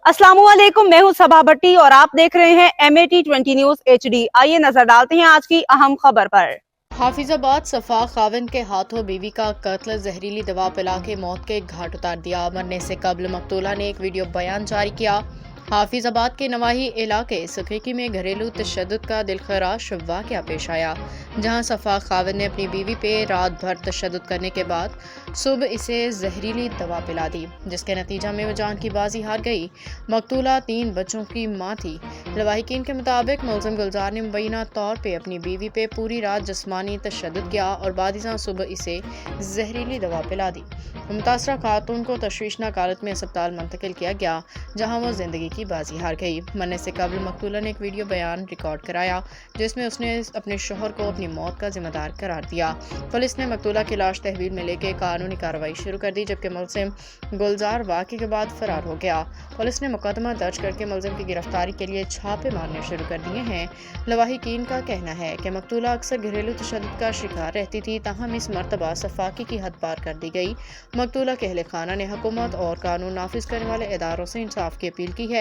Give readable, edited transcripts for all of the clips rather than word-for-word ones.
अस्सलामुअलैकुम, मैं हूं सबा भट्टी और आप देख रहे हैं MAT20 न्यूज HD। आइए नजर डालते हैं आज की अहम खबर पर। हाफिजाबाद सफा खाविन के हाथों बीवी का कत्ल, जहरीली दवा पिला के मौत के घाट उतार दिया। मरने से कबल मकतूला ने एक वीडियो बयान जारी किया। हाफिजाबाद के नवाही इलाके सकेकी में घरेलू तशद्दुद का दिलखराश वाक़या पेश आया, जहां सफा खाविन ने अपनी बीवी पे रात भर तशद्दुद करने के बाद सुबह इसे जहरीली दवा पिला दी, जिसके नतीजा में वह जान की बाजी हार गई। मकतूला 3 बच्चों की मां थी। लवाहिकीन के मुताबिक मुलजिम गुलजार ने मुबैना तौर पर अपनी बीवी पे पूरी रात जिस्मानी तशद्दुद किया और बादिज़ा सुबह इसे जहरीली दवा पिला दी। मुतासरा खातून को तशवीशनाक हालत में अस्पताल मुंतकिल किया गया, जहां वो जिंदगी की बाजी हार गई। मरने से कबल मकतूला ने एक वीडियो बयान रिकॉर्ड कराया, जिसमें उसने अपने शोहर को अपनी मौत का जिम्मेदार करार दिया। पुलिस ने मकतूला की लाश तहवील में लेकर कानूनी कार्रवाई शुरू कर दी, जबकि मुलजिम गुलजार वाक़े के बाद फरार हो गया। पुलिस ने मुकदमा दर्ज करके मुलजिम की गिरफ्तारी के लिए छापे मारने शुरू कर दिए हैं। लवाहिकीन का कहना है कि मकतूला अक्सर घरेलू तशद्दुद का शिकार रहती थी, ताहम इस मरतबा सफाकी की हद पार कर दी गई। मकतूला के अहले खाना ने हुकूमत और कानून नाफिज करने वाले इदारों से इंसाफ की अपील की है।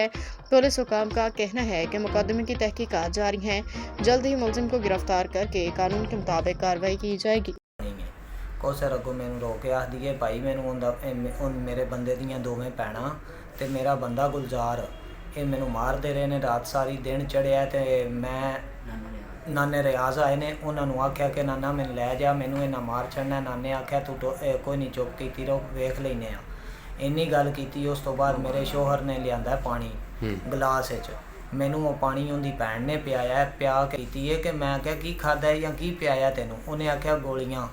पुलिस हुकाम का कहना है कि मुकदमे की तहकीकात जारी हैं। जल्द ही मुलजिम को गिरफ्तार करके कानून के मुताबिक कार्रवाई की जाएगी। कोसर अगों मैनू रोक के आख दिए भाई मैनू मेरे बंदे दियां दोवें भैणां ते मेरा बंदा गुलजार ये मैनू मारते रहे ने रात सारी। दिन चढ़िया तो मैं नाने रियाज आए ने, उन्होंने आख्या कि नाना मैनू लै जा, मैनू इन्ना मार छड़ना। नाने आख्या तू कोई नहीं, चुप की रहो, वेख लेने आ। इन्नी गल की। उस तो बाद मेरे शोहर ने लिया पानी गिलास मैनू वो पानी उनकी भैन ने पियाया, पिया की है कि मैं क्या की खादा है या की पियाया तेनों। उन्हें आख्या गोलियां।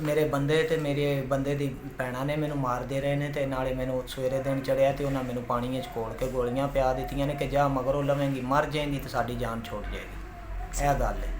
मेरे बंदे ते मेरे बंदे दी भैणां ने मैनू मारते रहे ने ते नाले मैनू सवेरे दिन चढ़िया तो उन्हें मैनू पानी च घोल के गोलियां पिया दित्तियां ने कि जा मगरों लवेंगी, मर जाएंगी तो साडी जान छोड़ जाएगी। यह गल है।